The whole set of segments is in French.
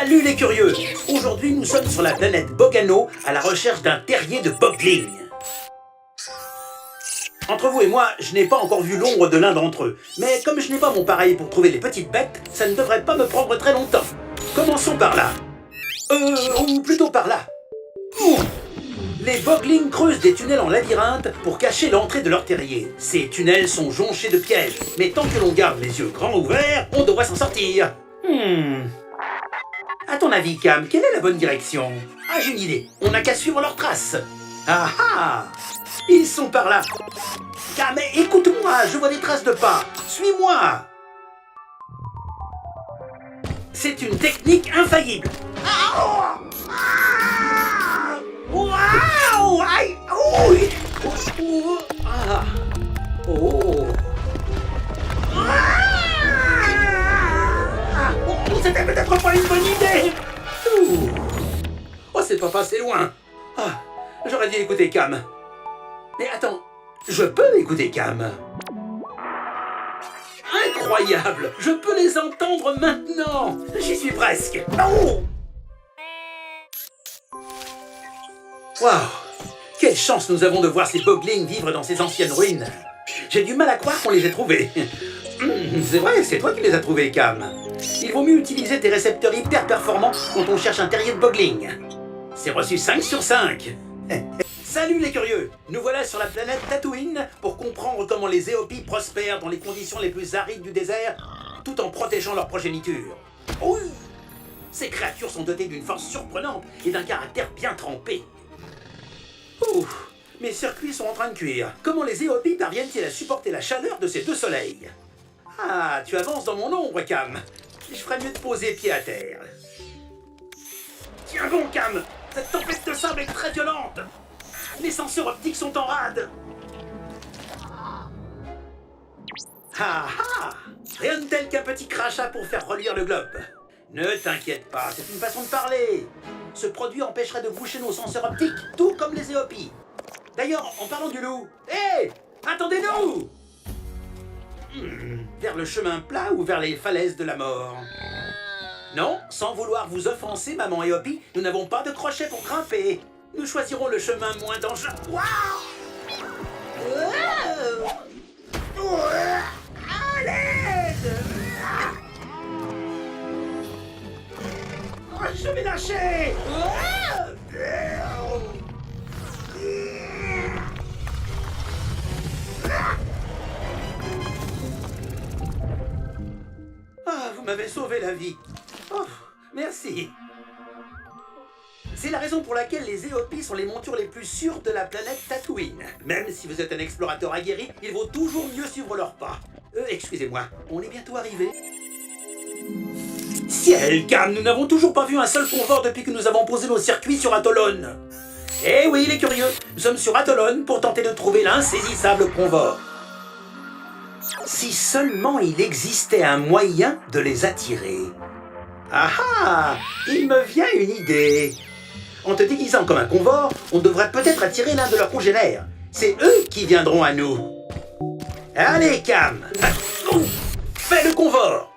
Salut les curieux! Aujourd'hui, nous sommes sur la planète Bogano à la recherche d'un terrier de Bogling. Entre vous et moi, je n'ai pas encore vu l'ombre de l'un d'entre eux. Mais comme je n'ai pas mon pareil pour trouver les petites bêtes, ça ne devrait pas me prendre très longtemps. Commençons par là. Ou plutôt par là. Ouh. Les Boglings creusent des tunnels en labyrinthe pour cacher l'entrée de leur terrier. Ces tunnels sont jonchés de pièges, mais tant que l'on garde les yeux grands ouverts, on devrait s'en sortir. À ton avis, Cam, quelle est la bonne direction? Ah, j'ai une idée. On n'a qu'à suivre leurs traces. Ah ah! Ils sont par là. Cam, écoute-moi, je vois des traces de pas. Suis-moi. C'est une technique infaillible. Waouh! Aïe! Ah! Oh! C'était peut-être pas une bonne idée! Oh, c'est pas passé loin! Ah, j'aurais dû écouter Cam. Mais attends, je peux écouter Cam? Incroyable! Je peux les entendre maintenant! J'y suis presque! Oh! Waouh! Quelle chance nous avons de voir ces Boglings vivre dans ces anciennes ruines! J'ai du mal à croire qu'on les ait trouvés. C'est vrai, c'est toi qui les as trouvés, Cam. Il vaut mieux utiliser tes récepteurs hyper performants quand on cherche un terrier de Bogling. C'est reçu 5 sur 5. Salut les curieux! Nous voilà sur la planète Tatooine pour comprendre comment les Éopies prospèrent dans les conditions les plus arides du désert, tout en protégeant leur progéniture. Oui! Ces créatures sont dotées d'une force surprenante et d'un caractère bien trempé. Ouf! Mes circuits sont en train de cuire. Comment les Éopies parviennent-ils à supporter la chaleur de ces deux soleils? Ah, tu avances dans mon ombre, Cam. Je ferais mieux de poser pied à terre. Tiens bon, Cam! Cette tempête de sable est très violente! Les senseurs optiques sont en rade! Ah ah! Rien de tel qu'un petit crachat pour faire reluire le globe. Ne t'inquiète pas, c'est une façon de parler. Ce produit empêcherait de boucher nos senseurs optiques, tout comme les Éopies. D'ailleurs, en parlant du loup, hé! Attendez-nous! Vers le chemin plat ou vers les falaises de la mort? Non, sans vouloir vous offenser, maman Éopie, nous n'avons pas de crochet pour grimper. Nous choisirons le chemin moins dangereux. Waouh! À l'aide! Oh, je vais lâcher! Ah, vous m'avez sauvé la vie. Oh, merci. C'est la raison pour laquelle les Éopies sont les montures les plus sûres de la planète Tatooine. Même si vous êtes un explorateur aguerri, il vaut toujours mieux suivre leurs pas. Excusez-moi, on est bientôt arrivé. Ciel, Cam, nous n'avons toujours pas vu un seul convoi depuis que nous avons posé nos circuits sur Atolon. Eh oui, les curieux, nous sommes sur Atolon pour tenter de trouver l'insaisissable convoi. Si seulement il existait un moyen de les attirer. Ah ah! Il me vient une idée. En te déguisant comme un convoi, on devrait peut-être attirer l'un de leurs congénères. C'est eux qui viendront à nous. Allez, Cam! Fais le convoi!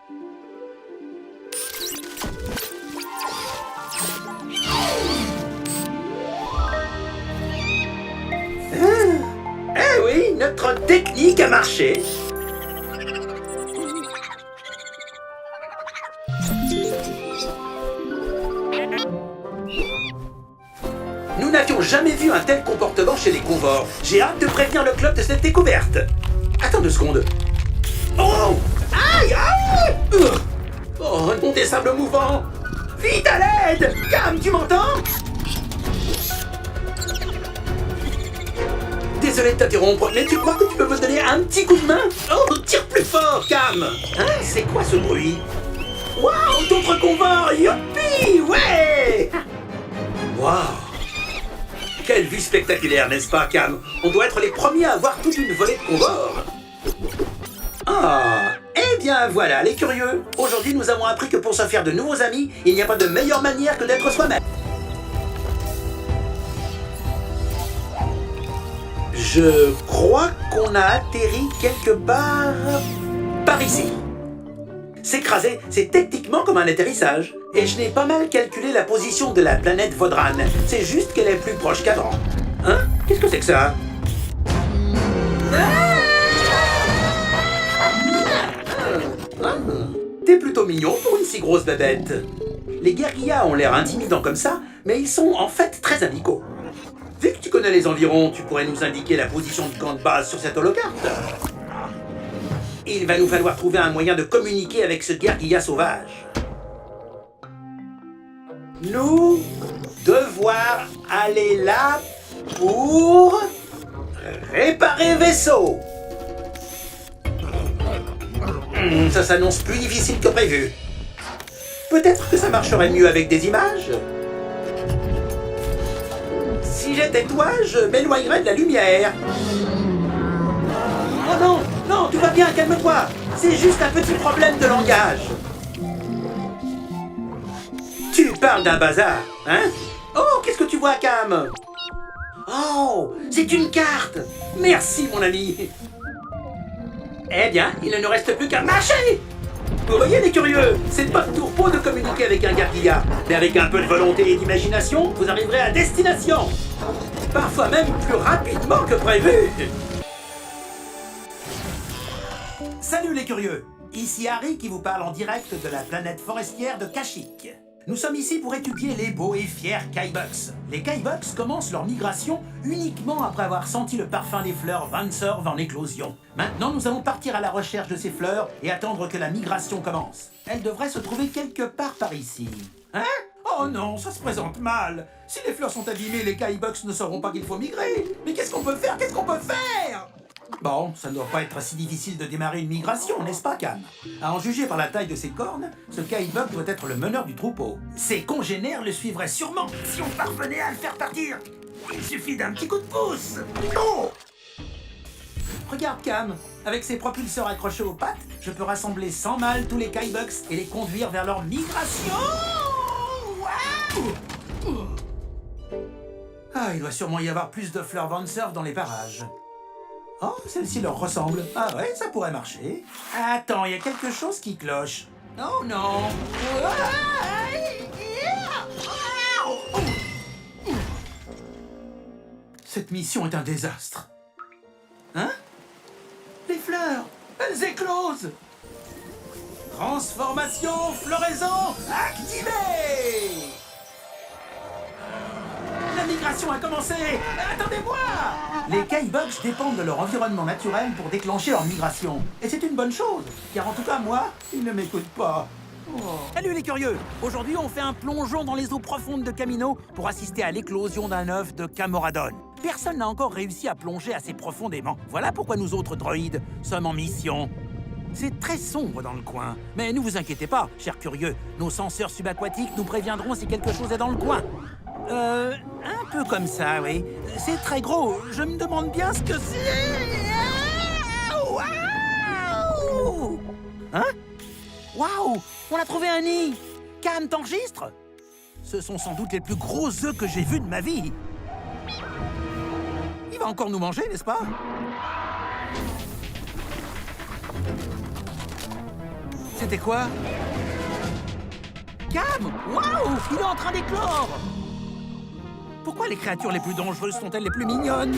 Eh oui, notre technique a marché. Nous n'avions jamais vu un tel comportement chez les convors. J'ai hâte de prévenir le club de cette découverte. Attends 2 secondes. Oh! Aïe! Aïe! Oh, non, des sables mouvants! Vite à l'aide! Cam, tu m'entends? Désolé de t'interrompre, mais tu crois que tu peux me donner un petit coup de main? Oh, tire plus fort, Cam! Hein? C'est quoi ce bruit? Waouh, d'autres convors! Youpi! Ouais! Waouh! Quelle vue spectaculaire, n'est-ce pas, Cam? On doit être les premiers à voir toute une volée de convors. Ah! Eh bien, voilà, les curieux. Aujourd'hui, nous avons appris que pour se faire de nouveaux amis, il n'y a pas de meilleure manière que d'être soi-même. Je crois qu'on a atterri quelque part... par ici. S'écraser, c'est techniquement comme un atterrissage. Et je n'ai pas mal calculé la position de la planète Vaudran. C'est juste qu'elle est plus proche qu'avant. Hein? Qu'est-ce que c'est que ça? T'es plutôt mignon pour une si grosse bébête. Les guérillas ont l'air intimidants comme ça, mais ils sont en fait très amicaux. Vu que tu connais les environs, tu pourrais nous indiquer la position du camp de base sur cette holocarte. Il va nous falloir trouver un moyen de communiquer avec ce guérilla sauvage. Nous devoir aller là pour réparer vaisseau. Ça s'annonce plus difficile que prévu. Peut-être que ça marcherait mieux avec des images. Si j'étais toi, je m'éloignerais de la lumière. Oh non, non, tout va bien, calme-toi. C'est juste un petit problème de langage. Tu parles d'un bazar, hein? Oh, qu'est-ce que tu vois, Cam? Oh, c'est une carte. Merci, mon ami. Eh bien, il ne nous reste plus qu'à marcher. Vous voyez les curieux, c'est pas de tourpeau de communiquer avec un guérilla. Mais avec un peu de volonté et d'imagination, vous arriverez à destination. Parfois même plus rapidement que prévu. Salut les curieux, ici Harry qui vous parle en direct de la planète forestière de Kashyyyk. Nous sommes ici pour étudier les beaux et fiers Kaibuks. Les Kaibuks commencent leur migration uniquement après avoir senti le parfum des fleurs Vanserve en éclosion. Maintenant, nous allons partir à la recherche de ces fleurs et attendre que la migration commence. Elles devraient se trouver quelque part par ici. Hein? Oh non, ça se présente mal. Si les fleurs sont abîmées, les Kaibuks ne sauront pas qu'il faut migrer. Mais qu'est-ce qu'on peut faire? Qu'est-ce qu'on peut faire? Bon, ça ne doit pas être si difficile de démarrer une migration, n'est-ce pas, Cam? À en juger par la taille de ses cornes, ce Kaibuk doit être le meneur du troupeau. Ses congénères le suivraient sûrement si on parvenait à le faire partir. Il suffit d'un petit coup de pouce. Oh! Regarde, Cam, avec ses propulseurs accrochés aux pattes, je peux rassembler sans mal tous les Kaibuks et les conduire vers leur migration. Wow! Ah, il doit sûrement y avoir plus de fleurs Vanserve dans les parages. Oh, celle-ci leur ressemble. Ah ouais, ça pourrait marcher. Attends, il y a quelque chose qui cloche. Oh non. Cette mission est un désastre. Hein? Les fleurs, elles éclosent. Transformation floraison activée. La migration a commencé. Attendez-moi. Les Kaibuks dépendent de leur environnement naturel pour déclencher leur migration. Et c'est une bonne chose, car en tout cas, moi, ils ne m'écoutent pas. Oh. Salut les curieux. Aujourd'hui, on fait un plongeon dans les eaux profondes de Kamino pour assister à l'éclosion d'un œuf de Camoradon. Personne n'a encore réussi à plonger assez profondément. Voilà pourquoi nous autres droïdes sommes en mission. C'est très sombre dans le coin. Mais ne vous inquiétez pas, chers curieux. Nos senseurs subaquatiques nous préviendront si quelque chose est dans le coin. Un peu comme ça, oui. C'est très gros. Je me demande bien ce que c'est. Waouh! Hein? Waouh! On a trouvé un nid! Cam, t'enregistres? Ce sont sans doute les plus gros œufs que j'ai vus de ma vie. Il va encore nous manger, n'est-ce pas? C'était quoi? Cam! Waouh! Il est en train d'éclore! Pourquoi les créatures les plus dangereuses sont-elles les plus mignonnes?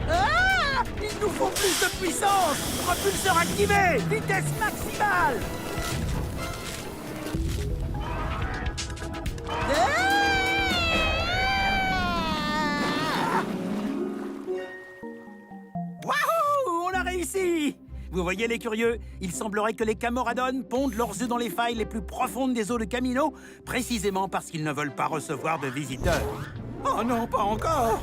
Ah! Il nous faut plus de puissance! Propulseur activé! Vitesse maximale! Wahou! On a réussi! Vous voyez les curieux, il semblerait que les Camoradon pondent leurs œufs dans les failles les plus profondes des eaux de Kamino, précisément parce qu'ils ne veulent pas recevoir de visiteurs. Oh non, pas encore!